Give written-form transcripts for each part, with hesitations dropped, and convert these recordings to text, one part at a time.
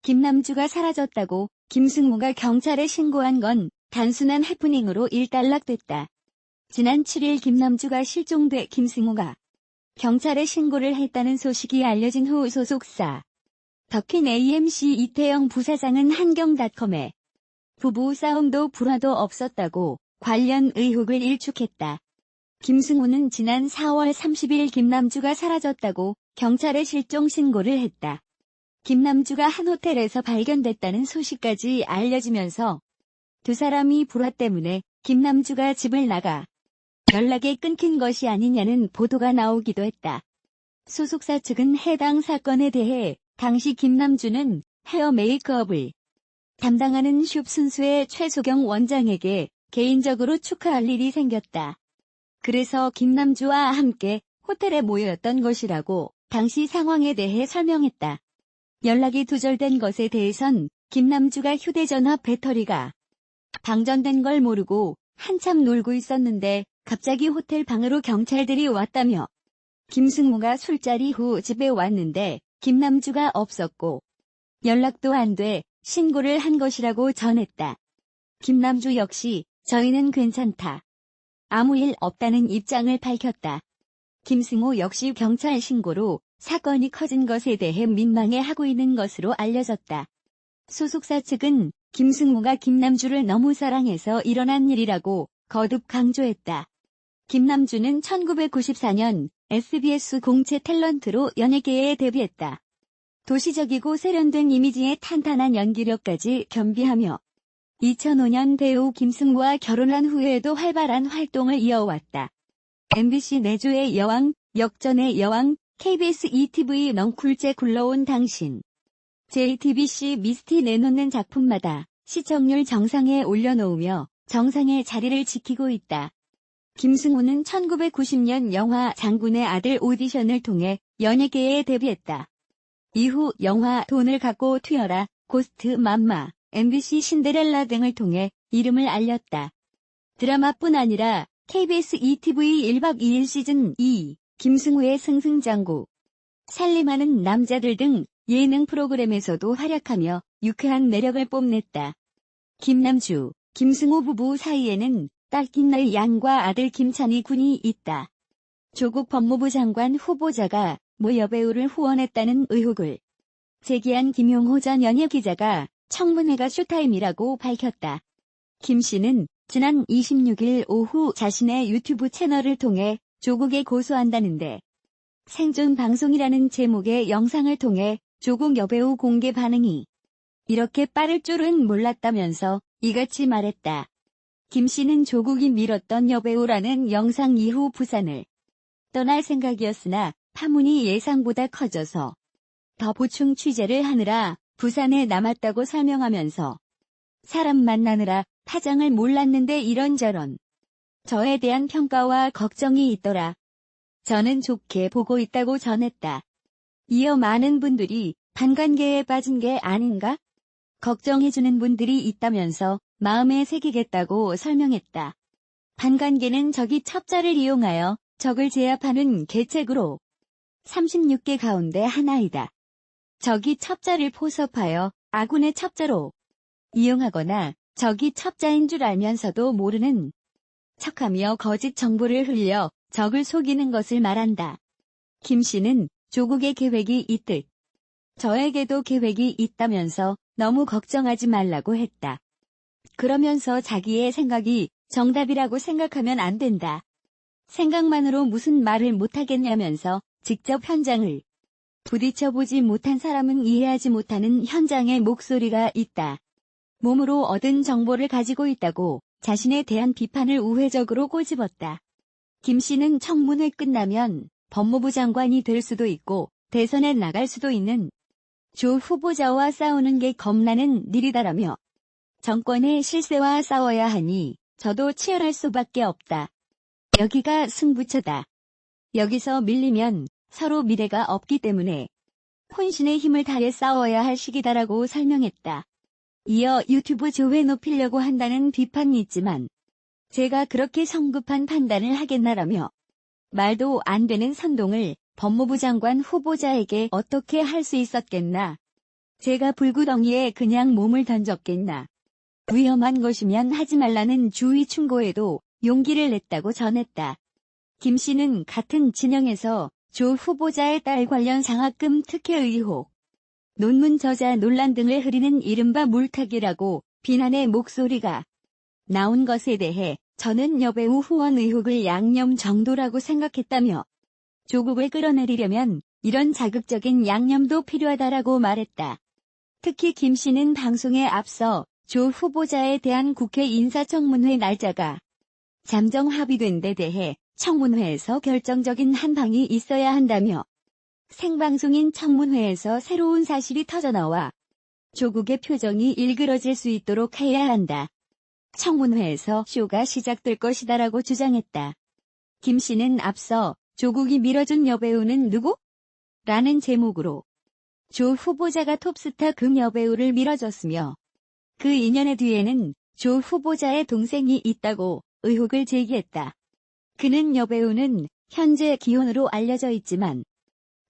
김남주가 사라졌다고 김승모가 경찰에 신고한 건 단순한 해프닝으로 일단락됐다. 지난 7일 김남주가 실종돼 김승모가 경찰에 신고를 했다는 소식이 알려진 후 소속사 더퀸 AMC 이태영 부사장은 한경닷컴에 부부 싸움도 불화도 없었다고 관련 의혹을 일축했다. 김승모는 지난 4월 30일 김남주가 사라졌다고 경찰에 실종 신고를 했다. 김남주가 한 호텔에서 발견됐다는 소식까지 알려지면서 두 사람이 불화 때문에 김남주가 집을 나가 연락이 끊긴 것이 아니냐는 보도가 나오기도 했다. 소속사 측은 해당 사건에 대해 당시 김남주는 헤어 메이크업을 담당하는 숍 순수의 최소경 원장에게 개인적으로 축하할 일이 생겼다. 그래서 김남주와 함께 호텔에 모였던 것이라고 당시 상황에 대해 설명했다. 연락이 두절된 것에 대해선 김남주가 휴대전화 배터리가 방전된 걸 모르고 한참 놀고 있었는데 갑자기 호텔 방으로 경찰들이 왔다며 김승모가 술자리 후 집에 왔는데 김남주가 없었고 연락도 안 돼 신고를 한 것이라고 전했다. 김남주 역시 저희는 괜찮다. 아무 일 없다는 입장을 밝혔다. 김승모 역시 경찰 신고로 사건이 커진 것에 대해 민망해하고 있는 것으로 알려졌다. 소속사 측은 김승모가 김남주를 너무 사랑해서 일어난 일이라고 거듭 강조했다. 김남주는 1994년 SBS 공채 탤런트로 연예계에 데뷔했다. 도시적이고 세련된 이미지에 탄탄한 연기력까지 겸비하며 2005년 배우 김승모와 결혼한 후에도 활발한 활동을 이어왔다. MBC 내조의 여왕, 역전의 여왕, KBS ETV 넝쿨째 굴러온 당신, JTBC 미스티 내놓는 작품마다 시청률 정상에 올려놓으며 정상의 자리를 지키고 있다. 김승모는 1990년 영화 장군의 아들 오디션을 통해 연예계에 데뷔했다. 이후 영화 돈을 갖고 튀어라, 고스트 맘마, MBC 신데렐라 등을 통해 이름을 알렸다. 드라마뿐 아니라 KBS ETV 1박 2일 시즌 2, 김승우의 승승장구, 살림하는 남자들 등 예능 프로그램에서도 활약하며 유쾌한 매력을 뽐냈다. 김남주, 김승우 부부 사이에는 딸 김나희 양과 아들 김찬희 군이 있다. 조국 법무부 장관 후보자가 모 여배우를 후원했다는 의혹을 제기한 김용호 전 연예기자가 청문회가 쇼타임이라고 밝혔다. 김 씨는 지난 26일 오후 자신의 유튜브 채널을 통해 조국에 고소한다는데 생존 방송이라는 제목의 영상을 통해 조국 여배우 공개 반응이 이렇게 빠를 줄은 몰랐다면서 이같이 말했다. 김 씨는 조국이 밀었던 여배우라는 영상 이후 부산을 떠날 생각이었으나 파문이 예상보다 커져서 더 보충 취재를 하느라 부산에 남았다고 설명하면서 사람 만나느라 파장을 몰랐는데 이런저런 저에 대한 평가와 걱정이 있더라. 저는 좋게 보고 있다고 전했다. 이어 많은 분들이 반관계에 빠진 게 아닌가? 걱정해주는 분들이 있다면서 마음에 새기겠다고 설명했다. 반관계는 적이 첩자를 이용하여 적을 제압하는 계책으로 36개 가운데 하나이다. 적이 첩자를 포섭하여 아군의 첩자로 이용하거나 적이 첩자인 줄 알면서도 모르는 척하며 거짓 정보를 흘려 적을 속이는 것을 말한다. 김 씨는 조국의 계획이 있듯 저에게도 계획이 있다면서 너무 걱정하지 말라고 했다. 그러면서 자기의 생각이 정답이라고 생각하면 안 된다. 생각만으로 무슨 말을 못하겠냐면서 직접 현장을 부딪혀보지 못한 사람은 이해하지 못하는 현장의 목소리가 있다. 몸으로 얻은 정보를 가지고 있다고 자신에 대한 비판을 우회적으로 꼬집었다. 김 씨는 청문회 끝나면 법무부 장관이 될 수도 있고 대선에 나갈 수도 있는 조 후보자와 싸우는 게 겁나는 일이다라며 정권의 실세와 싸워야 하니 저도 치열할 수밖에 없다. 여기가 승부처다. 여기서 밀리면 서로 미래가 없기 때문에 혼신의 힘을 다해 싸워야 할 시기다라고 설명했다. 이어 유튜브 조회 높이려고 한다는 비판이 있지만 제가 그렇게 성급한 판단을 하겠나라며 말도 안 되는 선동을 법무부 장관 후보자에게 어떻게 할 수 있었겠나. 제가 불구덩이에 그냥 몸을 던졌겠나. 위험한 것이면 하지 말라는 주의 충고에도 용기를 냈다고 전했다. 김 씨는 같은 진영에서 조 후보자의 딸 관련 장학금 특혜 의혹, 논문 저자 논란 등을 흐리는 이른바 물타기라고 비난의 목소리가 나온 것에 대해 저는 여배우 후원 의혹을 양념 정도라고 생각했다며 조국을 끌어내리려면 이런 자극적인 양념도 필요하다라고 말했다. 특히 김 씨는 방송에 앞서 조 후보자에 대한 국회 인사청문회 날짜가 잠정 합의된 데 대해 청문회에서 결정적인 한방이 있어야 한다며 생방송인 청문회에서 새로운 사실이 터져나와 조국의 표정이 일그러질 수 있도록 해야 한다. 청문회에서 쇼가 시작될 것이다라고 주장했다. 김 씨는 앞서 조국이 밀어준 여배우는 누구? 라는 제목으로 조 후보자가 톱스타 금 여배우를 밀어줬으며 그 인연의 뒤에는 조 후보자의 동생이 있다고 의혹을 제기했다. 그는 여배우는 현재 기혼으로 알려져 있지만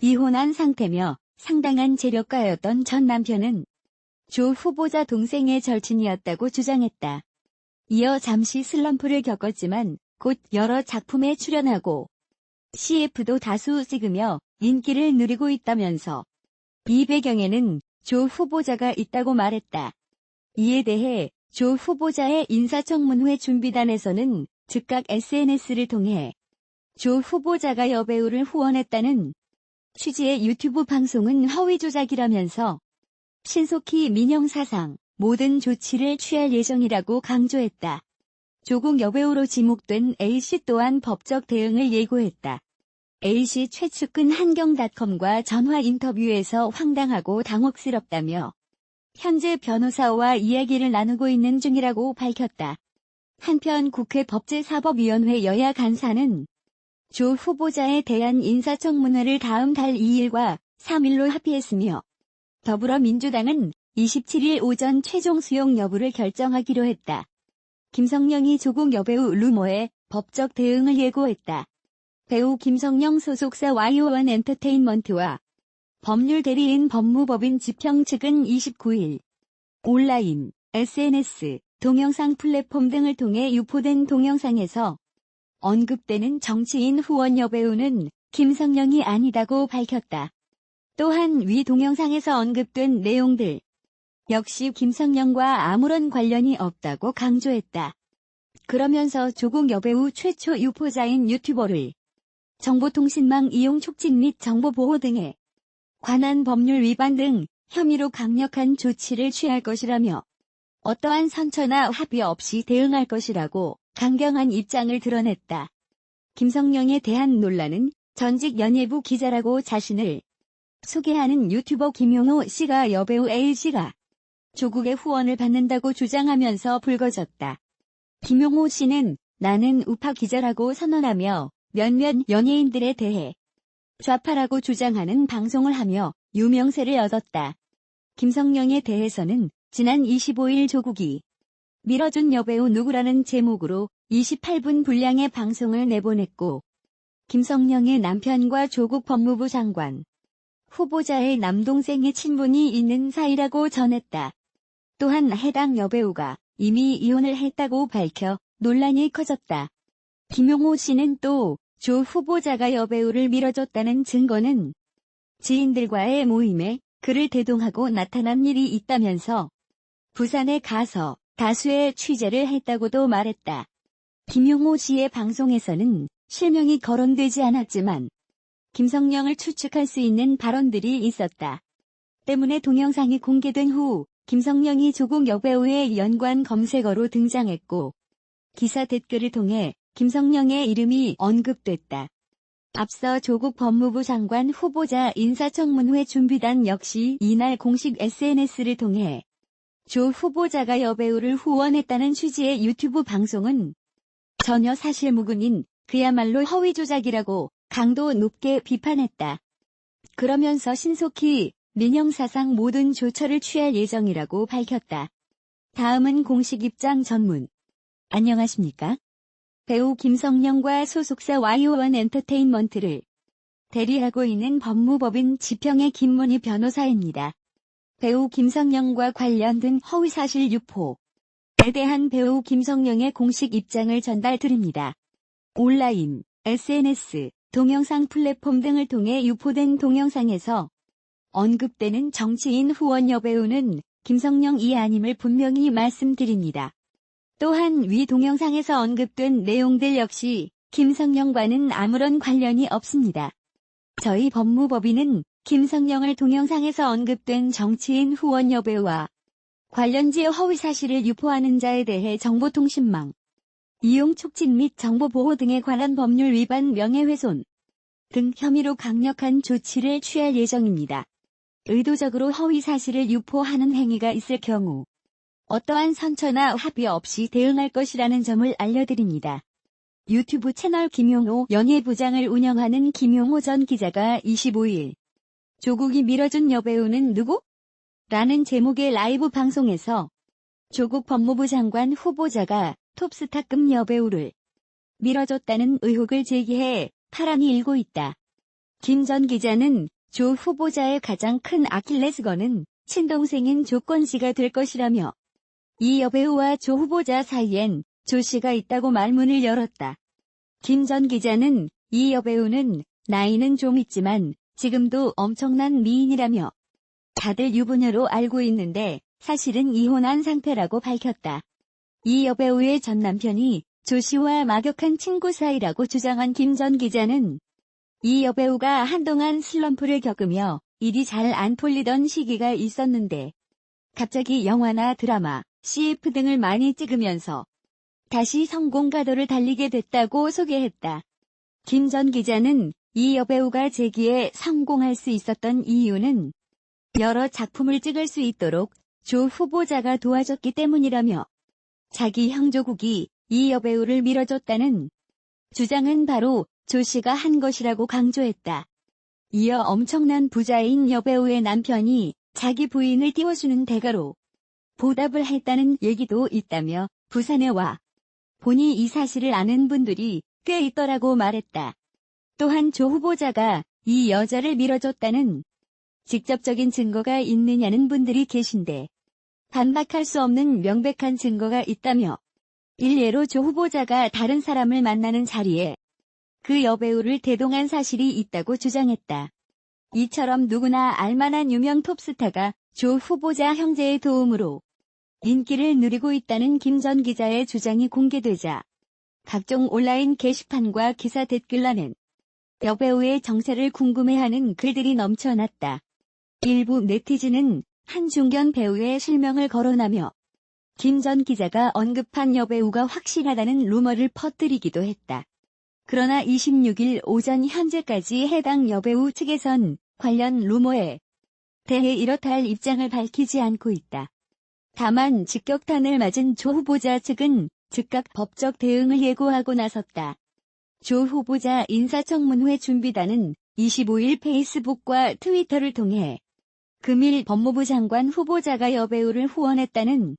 이혼한 상태며 상당한 재력가였던 전 남편은 조 후보자 동생의 절친이었다고 주장했다. 이어 잠시 슬럼프를 겪었지만 곧 여러 작품에 출연하고 CF도 다수 찍으며 인기를 누리고 있다면서 이 배경에는 조 후보자가 있다고 말했다. 이에 대해 조 후보자의 인사청문회 준비단에서는 즉각 SNS를 통해 조 후보자가 여배우를 후원했다는 취지의 유튜브 방송은 허위 조작이라면서 신속히 민형사상 모든 조치를 취할 예정이라고 강조했다. 조국 여배우로 지목된 A씨 또한 법적 대응을 예고했다. A씨 최측근 한경닷컴과 전화 인터뷰에서 황당하고 당혹스럽다며 현재 변호사와 이야기를 나누고 있는 중이라고 밝혔다. 한편 국회 법제사법위원회 여야 간사는 조 후보자에 대한 인사청문회를 다음 달 2일과 3일로 합의했으며 더불어민주당은 27일 오전 최종 수용 여부를 결정하기로 했다. 김성령이 조국 여배우 루머에 법적 대응을 예고했다. 배우 김성령 소속사 YON 엔터테인먼트와 법률 대리인 법무법인 지평 측은 29일 온라인, SNS, 동영상 플랫폼 등을 통해 유포된 동영상에서 언급되는 정치인 후원 여배우는 김성령이 아니다고 밝혔다. 또한 위 동영상에서 언급된 내용들 역시 김성령과 아무런 관련이 없다고 강조했다. 그러면서 조국 여배우 최초 유포자인 유튜버를 정보통신망 이용 촉진 및 정보보호 등에 관한 법률 위반 등 혐의로 강력한 조치를 취할 것이라며 어떠한 선처나 합의 없이 대응할 것이라고 강경한 입장을 드러냈다. 김성령에 대한 논란은 전직 연예부 기자라고 자신을 소개하는 유튜버 김용호 씨가 여배우 A씨가 조국의 후원을 받는다고 주장하면서 불거졌다. 김용호 씨는 나는 우파 기자라고 선언하며 몇몇 연예인들에 대해 좌파라고 주장하는 방송을 하며 유명세를 얻었다. 김성령에 대해서는 지난 25일 조국이 밀어준 여배우 누구라는 제목으로 28분 분량의 방송을 내보냈고 김성령의 남편과 조국 법무부 장관 후보자의 남동생의 친분이 있는 사이라고 전했다. 또한 해당 여배우가 이미 이혼을 했다고 밝혀 논란이 커졌다. 김용호 씨는 또 조 후보자가 여배우를 밀어줬다는 증거는 지인들과의 모임에 그를 대동하고 나타난 일이 있다면서 부산에 가서 다수의 취재를 했다고도 말했다. 김용호 씨의 방송에서는 실명이 거론되지 않았지만 김성령을 추측할 수 있는 발언들이 있었다. 때문에 동영상이 공개된 후 김성령이 조국 여배우의 연관 검색어로 등장했고 기사 댓글을 통해 김성령의 이름이 언급됐다. 앞서 조국 법무부 장관 후보자 인사청문회 준비단 역시 이날 공식 SNS를 통해 조 후보자가 여배우를 후원했다는 취지의 유튜브 방송은 전혀 사실무근인 그야말로 허위 조작이라고 강도 높게 비판했다. 그러면서 신속히 민형사상 모든 조처를 취할 예정이라고 밝혔다. 다음은 공식 입장 전문. 안녕하십니까? 배우 김성령과 소속사 YON 엔터테인먼트를 대리하고 있는 법무법인 지평의 김문희 변호사입니다. 배우 김성령과 관련된 허위사실 유포에 대한 배우 김성령의 공식 입장을 전달드립니다. 온라인, SNS, 동영상 플랫폼 등을 통해 유포된 동영상에서 언급되는 정치인 후원 여배우는 김성령이 아님을 분명히 말씀드립니다. 또한 위 동영상에서 언급된 내용들 역시 김성령과는 아무런 관련이 없습니다. 저희 법무법인은 김성령을 동영상에서 언급된 정치인 후원 여배우와 관련지 허위사실을 유포하는 자에 대해 정보통신망 이용 촉진 및 정보보호 등에 관한 법률 위반 명예훼손 등 혐의로 강력한 조치를 취할 예정입니다. 의도적으로 허위사실을 유포하는 행위가 있을 경우 어떠한 선처나 합의 없이 대응할 것이라는 점을 알려드립니다. 유튜브 채널 김용호 연예부장을 운영하는 김용호 전 기자가 25일 조국이 밀어준 여배우는 누구? 라는 제목의 라이브 방송에서 조국 법무부 장관 후보자가 톱스타급 여배우를 밀어줬다는 의혹을 제기해 파란이 일고 있다. 김 전 기자는 조 후보자의 가장 큰 아킬레스건은 친동생인 조건 씨가 될 것이라며 이 여배우와 조 후보자 사이엔 조 씨가 있다고 말문을 열었다. 김 전 기자는 이 여배우는 나이는 좀 있지만 지금도 엄청난 미인이라며 다들 유부녀로 알고 있는데 사실은 이혼한 상태라고 밝혔다. 이 여배우의 전 남편이 조 씨와 막역한 친구 사이라고 주장한 김 전 기자는 이 여배우가 한동안 슬럼프를 겪으며 일이 잘 안 풀리던 시기가 있었는데 갑자기 영화나 드라마, CF 등을 많이 찍으면서 다시 성공 가도를 달리게 됐다고 소개했다. 김 전 기자는 이 여배우가 재기에 성공할 수 있었던 이유는 여러 작품을 찍을 수 있도록 조 후보자가 도와줬기 때문이라며 자기 형 조국이 이 여배우를 밀어줬다는 주장은 바로 조 씨가 한 것이라고 강조했다. 이어 엄청난 부자인 여배우의 남편이 자기 부인을 띄워주는 대가로 보답을 했다는 얘기도 있다며 부산에 와 보니 이 사실을 아는 분들이 꽤 있더라고 말했다. 또한 조 후보자가 이 여자를 밀어줬다는 직접적인 증거가 있느냐는 분들이 계신데 반박할 수 없는 명백한 증거가 있다며 일례로 조 후보자가 다른 사람을 만나는 자리에 그 여배우를 대동한 사실이 있다고 주장했다. 이처럼 누구나 알만한 유명 톱스타가 조 후보자 형제의 도움으로 인기를 누리고 있다는 김 전 기자의 주장이 공개되자 각종 온라인 게시판과 기사 댓글란엔 여배우의 정체를 궁금해하는 글들이 넘쳐났다. 일부 네티즌은 한중견 배우의 실명을 거론하며 김 전 기자가 언급한 여배우가 확실하다는 루머를 퍼뜨리기도 했다. 그러나 26일 오전 현재까지 해당 여배우 측에선 관련 루머에 대해 이렇다 할 입장을 밝히지 않고 있다. 다만 직격탄을 맞은 조 후보자 측은 즉각 법적 대응을 예고하고 나섰다. 조 후보자 인사청문회 준비단은 25일 페이스북과 트위터를 통해 금일 법무부 장관 후보자가 여배우를 후원했다는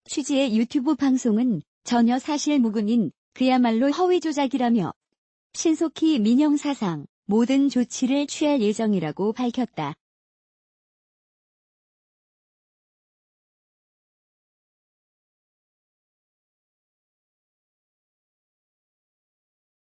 취지의 유튜브 방송은 전혀 사실무근인 그야말로 허위 조작이라며 신속히 민형사상 모든 조치를 취할 예정이라고 밝혔다.